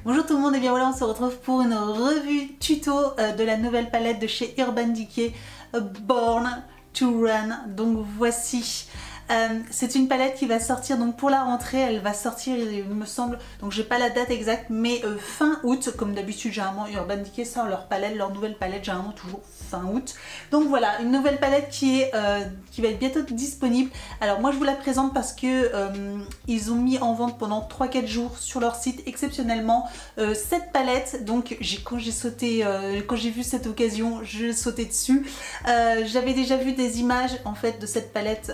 Bonjour tout le monde et bien voilà, on se retrouve pour une revue tuto de la nouvelle palette de chez Urban Decay, Born to Run. Donc voici, c'est une palette qui va sortir donc pour la rentrée, elle va sortir il me semble, donc j'ai pas la date exacte, mais fin août, comme d'habitude généralement Urban Decay sort leur palette, leur nouvelle palette généralement toujours fin août. Donc voilà, une nouvelle palette qui va être bientôt disponible. Alors moi je vous la présente parce que ils ont mis en vente pendant 3-4 jours sur leur site exceptionnellement cette palette. Donc quand j'ai vu cette occasion, je sautais dessus. J'avais déjà vu des images en fait de cette palette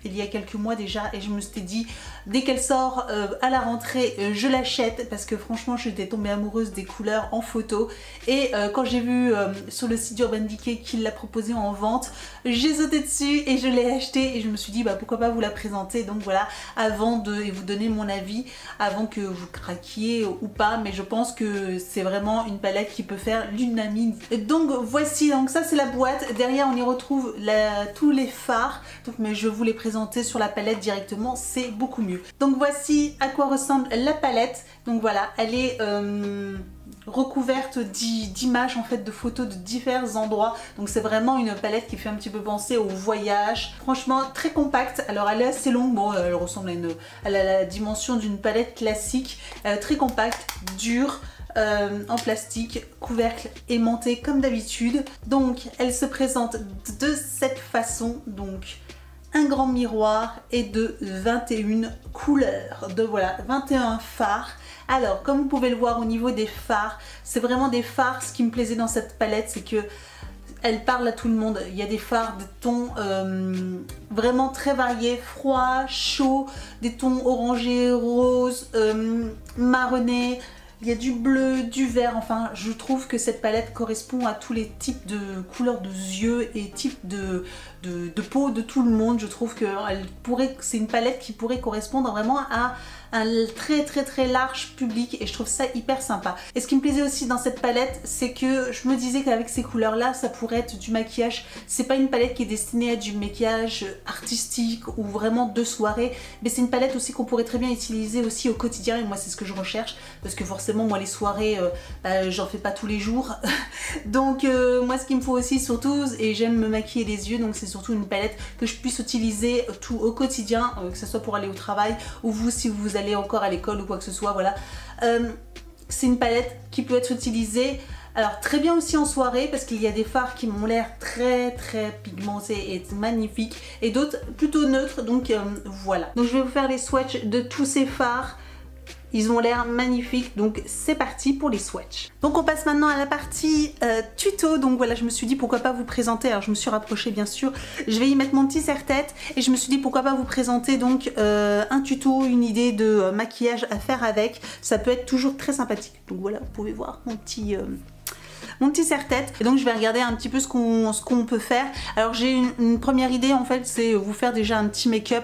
il y a quelques mois déjà et je me suis dit dès qu'elle sort à la rentrée je l'achète parce que franchement j'étais tombée amoureuse des couleurs en photo et quand j'ai vu sur le site d'Urban Decay qu'il l'a proposé en vente, j'ai sauté dessus et je l'ai acheté et je me suis dit bah pourquoi pas vous la présenter. Donc voilà, avant de vous donner mon avis, avant que vous craquiez ou pas, mais je pense que c'est vraiment une palette qui peut faire l'unanimité. Donc voici, donc ça c'est la boîte, derrière on y retrouve tous les fards, donc, mais je vous les présenter sur la palette directement, c'est beaucoup mieux. Donc voici à quoi ressemble la palette. Donc voilà, elle est recouverte d'images en fait, de photos de divers endroits. Donc c'est vraiment une palette qui fait un petit peu penser au voyage. Franchement très compacte. Alors elle est assez longue, bon elle ressemble à la dimension d'une palette classique, très compacte, dure. En plastique, couvercle aimanté comme d'habitude. Donc elle se présente de cette façon, donc un grand miroir et de 21 couleurs, de voilà 21 fards. Alors comme vous pouvez le voir au niveau des fards, c'est vraiment des fards. Ce qui me plaisait dans cette palette, c'est que elle parle à tout le monde. Il y a des fards, des tons vraiment très variés, froid, chaud, des tons orangés, roses, marronnés. Il y a du bleu, du vert, enfin je trouve que cette palette correspond à tous les types de couleurs de yeux et types de peau de tout le monde. Je trouve que c'est une palette qui pourrait correspondre vraiment à un très large public et je trouve ça hyper sympa. Et ce qui me plaisait aussi dans cette palette, c'est que je me disais qu'avec ces couleurs là ça pourrait être du maquillage. C'est pas une palette qui est destinée à du maquillage artistique ou vraiment de soirée, mais c'est une palette aussi qu'on pourrait très bien utiliser aussi au quotidien et moi c'est ce que je recherche parce que forcément moi les soirées j'en fais pas tous les jours donc moi ce qu'il me faut aussi surtout, et j'aime me maquiller les yeux, donc c'est surtout une palette que je puisse utiliser tout au quotidien, que ce soit pour aller au travail ou vous si vous allez encore à l'école ou quoi que ce soit, voilà. C'est une palette qui peut être utilisée alors très bien aussi en soirée parce qu'il y a des fards qui m'ont l'air très pigmentés et magnifiques et d'autres plutôt neutres, donc voilà. Donc je vais vous faire les swatchs de tous ces fards. Ils ont l'air magnifiques, donc c'est parti pour les swatchs. Donc on passe maintenant à la partie tuto. Donc voilà, je me suis dit pourquoi pas vous présenter, alors je me suis rapprochée bien sûr, je vais y mettre mon petit serre-tête et je me suis dit pourquoi pas vous présenter donc un tuto, une idée de maquillage à faire avec, ça peut être toujours très sympathique. Donc voilà, vous pouvez voir mon petit serre-tête. Et donc je vais regarder un petit peu ce qu'on peut faire. Alors j'ai une première idée en fait, c'est vous faire déjà un petit make-up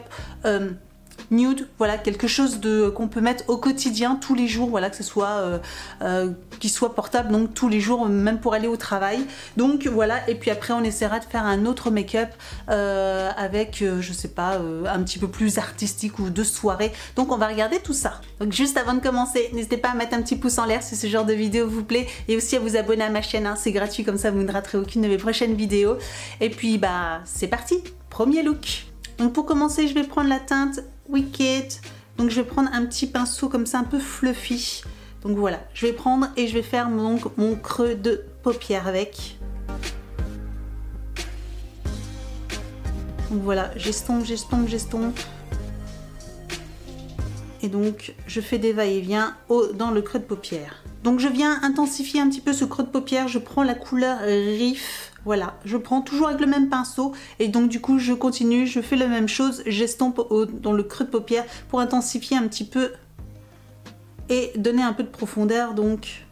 nude, voilà, quelque chose qu'on peut mettre au quotidien tous les jours, voilà, que ce soit qui soit portable donc tous les jours, même pour aller au travail. Donc voilà, et puis après on essaiera de faire un autre make-up avec je sais pas, un petit peu plus artistique ou de soirée. Donc on va regarder tout ça. Donc juste avant de commencer, n'hésitez pas à mettre un petit pouce en l'air si ce genre de vidéo vous plaît et aussi à vous abonner à ma chaîne, hein, c'est gratuit, comme ça vous ne raterez aucune de mes prochaines vidéos. Et puis bah c'est parti, premier look. Donc pour commencer je vais prendre la teinte Wicked, donc je vais prendre un petit pinceau comme ça un peu fluffy. Donc voilà, je vais prendre et je vais faire mon creux de paupière avec. Donc voilà, j'estompe. Et donc je fais des va-et-vient dans le creux de paupière. Donc je viens intensifier un petit peu ce creux de paupière, je prends la couleur Riff. Voilà, je prends toujours avec le même pinceau et donc du coup je continue, je fais la même chose, j'estompe dans le creux de paupière pour intensifier un petit peu et donner un peu de profondeur. Donc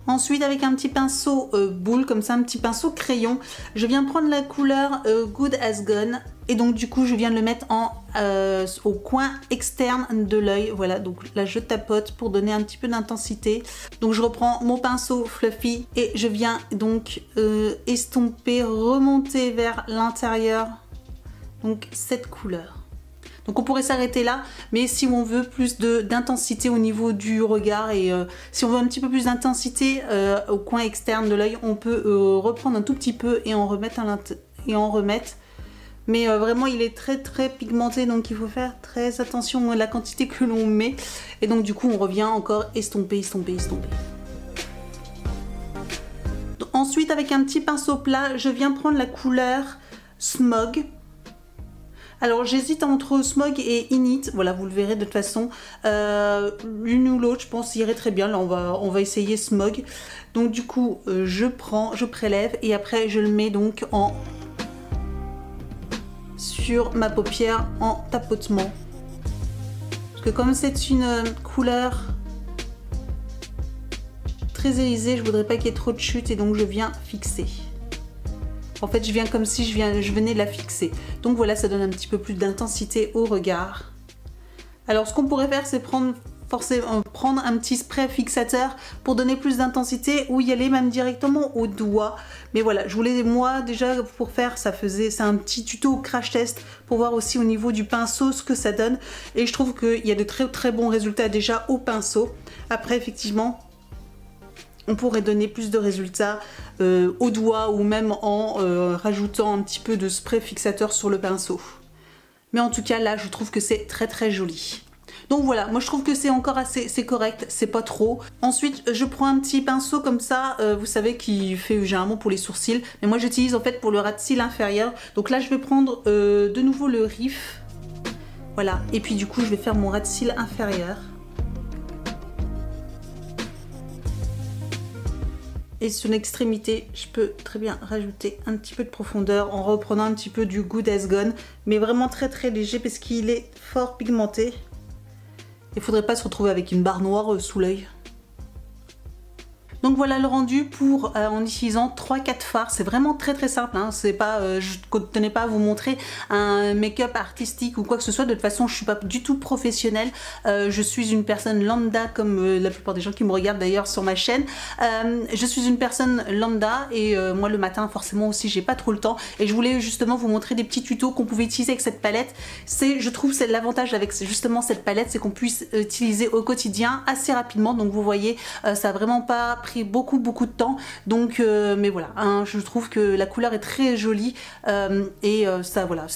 ensuite avec un petit pinceau boule comme ça, un petit pinceau crayon, je viens prendre la couleur Good as Gone et donc du coup je viens de le mettre au coin externe de l'œil. Voilà, donc là je tapote pour donner un petit peu d'intensité. Donc je reprends mon pinceau fluffy et je viens donc estomper, remonter vers l'intérieur donc cette couleur. Donc on pourrait s'arrêter là, mais si on veut plus d'intensité au niveau du regard et si on veut un petit peu plus d'intensité au coin externe de l'œil, on peut reprendre un tout petit peu et en remettre Mais vraiment il est très pigmenté, donc il faut faire très attention à la quantité que l'on met. Et donc du coup on revient encore estomper. Ensuite avec un petit pinceau plat, je viens prendre la couleur Smog. Alors j'hésite entre Smog et Init, voilà vous le verrez de toute façon, l'une ou l'autre je pense irait très bien, là on va essayer Smog. Donc du coup je prélève et après je le mets donc sur ma paupière en tapotement. Parce que comme c'est une couleur très irisée, je voudrais pas qu'il y ait trop de chute et donc je viens fixer. En fait, je viens comme si je venais la fixer. Donc voilà, ça donne un petit peu plus d'intensité au regard. Alors, ce qu'on pourrait faire, c'est prendre un petit spray fixateur pour donner plus d'intensité ou y aller même directement au doigt. Mais voilà, je voulais, moi, déjà, pour faire, c'est un petit tuto crash test pour voir aussi au niveau du pinceau ce que ça donne. Et je trouve qu'il y a de très bons résultats déjà au pinceau. Après, effectivement, on pourrait donner plus de résultats au doigt ou même en rajoutant un petit peu de spray fixateur sur le pinceau. Mais en tout cas là je trouve que c'est très joli. Donc voilà, moi je trouve que c'est encore c'est correct, c'est pas trop. Ensuite je prends un petit pinceau comme ça, vous savez qui fait généralement pour les sourcils. Mais moi j'utilise en fait pour le ras de cils inférieur. Donc là je vais prendre de nouveau le Riff. Voilà, et puis du coup je vais faire mon ras de cils inférieur. Et sur l'extrémité, je peux très bien rajouter un petit peu de profondeur en reprenant un petit peu du Good As Gone. Mais vraiment très léger parce qu'il est fort pigmenté. Il ne faudrait pas se retrouver avec une barre noire sous l'œil. Donc voilà le rendu pour en utilisant 3-4 fards. C'est vraiment très simple, hein. C'est pas, je ne tenais pas à vous montrer un make-up artistique ou quoi que ce soit. De toute façon je suis pas du tout professionnelle, je suis une personne lambda comme la plupart des gens qui me regardent d'ailleurs sur ma chaîne. Je suis une personne lambda et moi le matin forcément aussi j'ai pas trop le temps et je voulais justement vous montrer des petits tutos qu'on pouvait utiliser avec cette palette. Je trouve c'est l'avantage avec justement cette palette, c'est qu'on puisse utiliser au quotidien assez rapidement. Donc vous voyez ça a vraiment pas pris beaucoup de temps, donc mais voilà, hein, je trouve que la couleur est très jolie et ça voilà,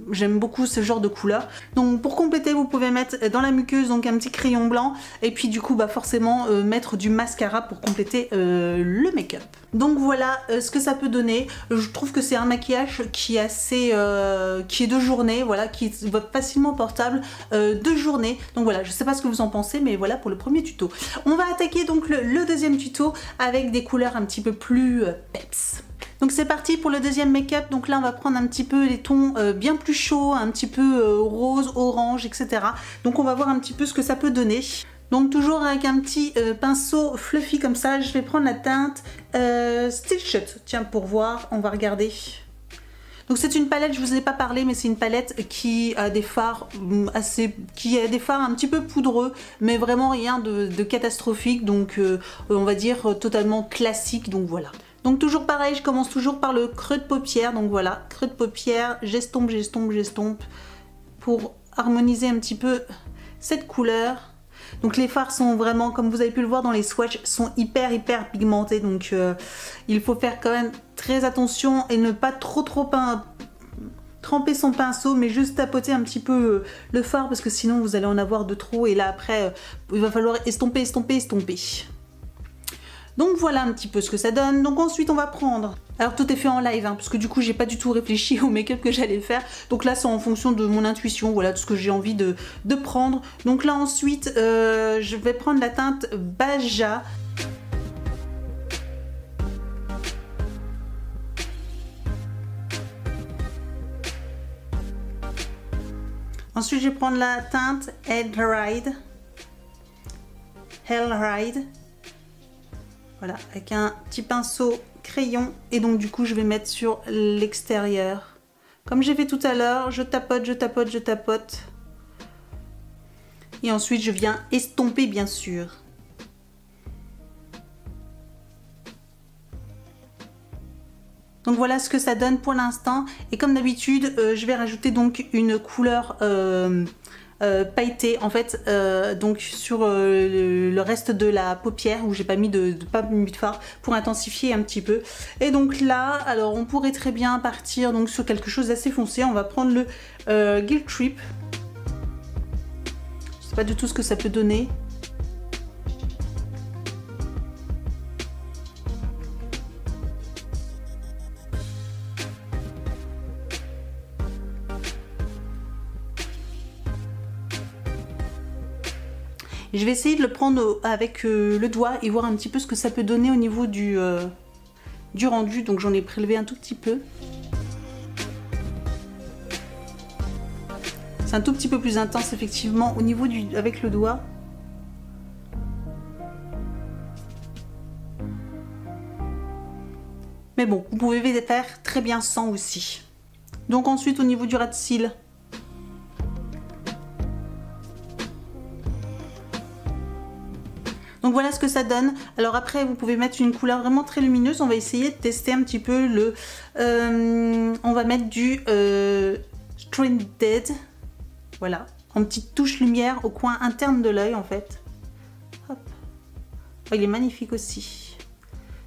j'aime beaucoup ce genre de couleur. Donc pour compléter vous pouvez mettre dans la muqueuse donc un petit crayon blanc et puis du coup bah forcément mettre du mascara pour compléter le make-up. Donc voilà ce que ça peut donner. Je trouve que c'est un maquillage qui est assez qui est de journée, voilà, qui est facilement portable de journée. Donc voilà, je sais pas ce que vous en pensez, mais voilà pour le premier tuto. On va attaquer donc le deuxième tuto avec des couleurs un petit peu plus peps. Donc c'est parti pour le deuxième make-up. Donc là on va prendre un petit peu les tons bien plus chauds, un petit peu rose, orange, etc. Donc on va voir un petit peu ce que ça peut donner. Donc toujours avec un petit pinceau fluffy comme ça, je vais prendre la teinte Still Shut. Tiens, pour voir, on va regarder. Donc c'est une palette, je vous ai pas parlé, mais c'est une palette qui a des fards un petit peu poudreux, mais vraiment rien de catastrophique, donc on va dire totalement classique, donc voilà. Donc toujours pareil, je commence toujours par le creux de paupière, donc voilà, creux de paupière, j'estompe pour harmoniser un petit peu cette couleur. Donc les fards sont vraiment, comme vous avez pu le voir dans les swatchs, sont hyper pigmentés, donc il faut faire quand même très attention et ne pas trop tremper son pinceau, mais juste tapoter un petit peu le fard parce que sinon vous allez en avoir de trop et là après il va falloir estomper. Donc voilà un petit peu ce que ça donne. Donc ensuite on va prendre, alors tout est fait en live hein, parce que du coup j'ai pas du tout réfléchi au make-up que j'allais faire, donc là c'est en fonction de mon intuition, voilà de ce que j'ai envie de prendre. Donc là ensuite je vais prendre la teinte Baja. Ensuite je vais prendre la teinte Hell Ride. Voilà, avec un petit pinceau crayon et donc du coup je vais mettre sur l'extérieur. Comme j'ai fait tout à l'heure, je tapote. Et ensuite je viens estomper bien sûr. Donc voilà ce que ça donne pour l'instant. Et comme d'habitude, je vais rajouter donc une couleur pailletée en fait, donc sur le reste de la paupière où j'ai pas mis de fard pour intensifier un petit peu. Et donc là, alors on pourrait très bien partir donc sur quelque chose d'assez foncé. On va prendre le Guilt Trip. Je sais pas du tout ce que ça peut donner. Je vais essayer de le prendre avec le doigt et voir un petit peu ce que ça peut donner au niveau du rendu. Donc j'en ai prélevé un tout petit peu. C'est un tout petit peu plus intense effectivement au niveau avec le doigt. Mais bon, vous pouvez faire très bien sans aussi. Donc ensuite au niveau du ras de cils. Donc voilà ce que ça donne. Alors après vous pouvez mettre une couleur vraiment très lumineuse. On va essayer de tester un petit peu le... on va mettre du String Dead. Voilà. En petite touche lumière au coin interne de l'œil en fait. Hop. Oh, il est magnifique aussi.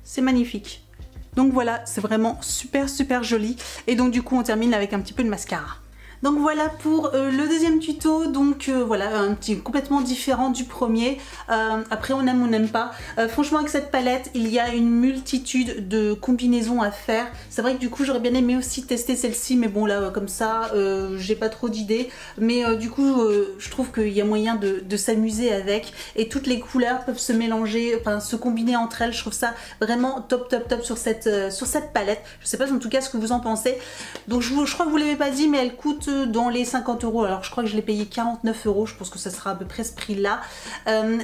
C'est magnifique. Donc voilà, c'est vraiment super joli. Et donc du coup on termine avec un petit peu de mascara. Donc voilà pour le deuxième tuto, donc voilà, un petit complètement différent du premier. Après on aime, on n'aime pas. Franchement avec cette palette, il y a une multitude de combinaisons à faire. C'est vrai que du coup j'aurais bien aimé aussi tester celle-ci, mais bon là comme ça, j'ai pas trop d'idées. Mais du coup je trouve qu'il y a moyen de s'amuser avec. Et toutes les couleurs peuvent se mélanger, enfin se combiner entre elles. Je trouve ça vraiment top sur cette palette. Je sais pas en tout cas ce que vous en pensez. Donc je crois que vous l'avez pas dit, mais elle coûte dans les 50 €. Alors je crois que je l'ai payé 49 €. Je pense que ça sera à peu près ce prix là,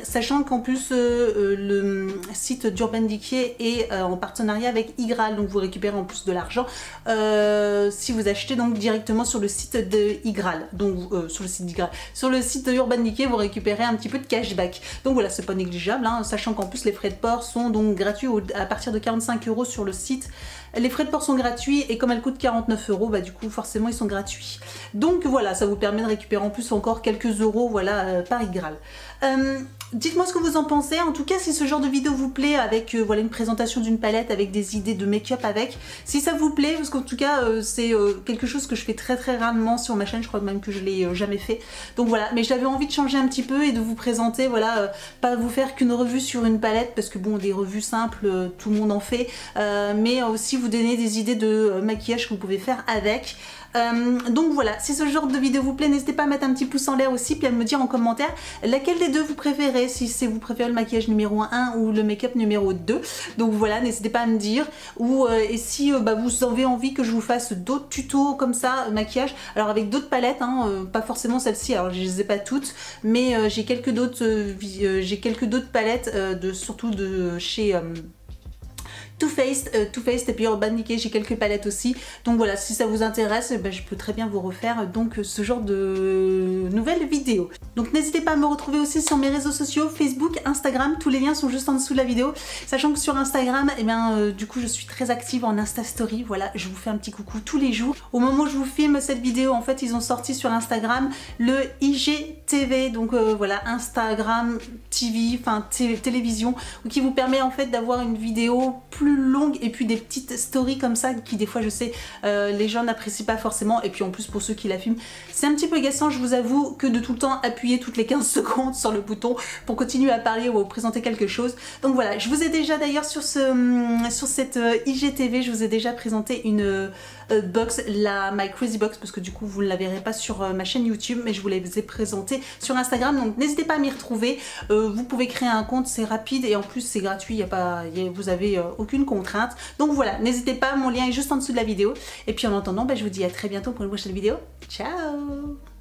sachant qu'en plus le site d'Urban Decay est en partenariat avec Igral, donc vous récupérez en plus de l'argent si vous achetez donc directement sur le site de Igral. Donc sur le site d'Igral, sur le site de Urban Decay, vous récupérez un petit peu de cashback. Donc voilà, c'est pas négligeable, hein, sachant qu'en plus les frais de port sont donc gratuits à partir de 45 € sur le site. Les frais de port sont gratuits et comme elle coûte 49 €, bah du coup forcément ils sont gratuits. Donc voilà, ça vous permet de récupérer en plus encore quelques euros, voilà, par Igral. Dites-moi ce que vous en pensez. En tout cas, si ce genre de vidéo vous plaît, avec voilà une présentation d'une palette avec des idées de make-up avec, si ça vous plaît, parce qu'en tout cas c'est quelque chose que je fais très rarement sur ma chaîne, je crois même que je l'ai jamais fait. Donc voilà, mais j'avais envie de changer un petit peu et de vous présenter, voilà, pas vous faire qu'une revue sur une palette, parce que bon, des revues simples, tout le monde en fait, mais aussi vous donner des idées de maquillage que vous pouvez faire avec. Donc voilà, si ce genre de vidéo vous plaît, n'hésitez pas à mettre un petit pouce en l'air aussi, puis à me dire en commentaire laquelle des deux vous préférez, si c'est vous préférez le maquillage numéro 1 ou le make-up numéro 2. Donc voilà, n'hésitez pas à me dire. Ou et si bah, vous avez envie que je vous fasse d'autres tutos comme ça, maquillage, alors avec d'autres palettes, hein, pas forcément celle-ci, alors je les ai pas toutes, mais j'ai quelques d'autres palettes, surtout de chez... Too Faced et puis Urban Decay, j'ai quelques palettes aussi. Donc voilà, si ça vous intéresse, ben, je peux très bien vous refaire donc ce genre de nouvelles vidéos. Donc n'hésitez pas à me retrouver aussi sur mes réseaux sociaux, Facebook, Instagram, tous les liens sont juste en dessous de la vidéo. Sachant que sur Instagram, eh bien, du coup je suis très active en Insta Story, voilà, je vous fais un petit coucou tous les jours. Au moment où je vous filme cette vidéo, en fait, ils ont sorti sur Instagram le IGTV, donc voilà, Instagram TV, enfin télévision, qui vous permet en fait d'avoir une vidéo plus longue et puis des petites stories comme ça qui des fois je sais les gens n'apprécient pas forcément, et puis en plus pour ceux qui la filment c'est un petit peu agaçant, je vous avoue, que de tout le temps appuyer toutes les 15 secondes sur le bouton pour continuer à parler ou à vous présenter quelque chose. Donc voilà, je vous ai déjà d'ailleurs sur cette IGTV, je vous ai déjà présenté une box, la My Crazy Box, parce que du coup vous ne la verrez pas sur ma chaîne YouTube, mais je vous les ai présenté sur Instagram, donc n'hésitez pas à m'y retrouver. Vous pouvez créer un compte, c'est rapide et en plus c'est gratuit, vous avez aucune contrainte. Donc voilà, n'hésitez pas, mon lien est juste en dessous de la vidéo. Et puis en attendant, bah, je vous dis à très bientôt pour une prochaine vidéo. Ciao!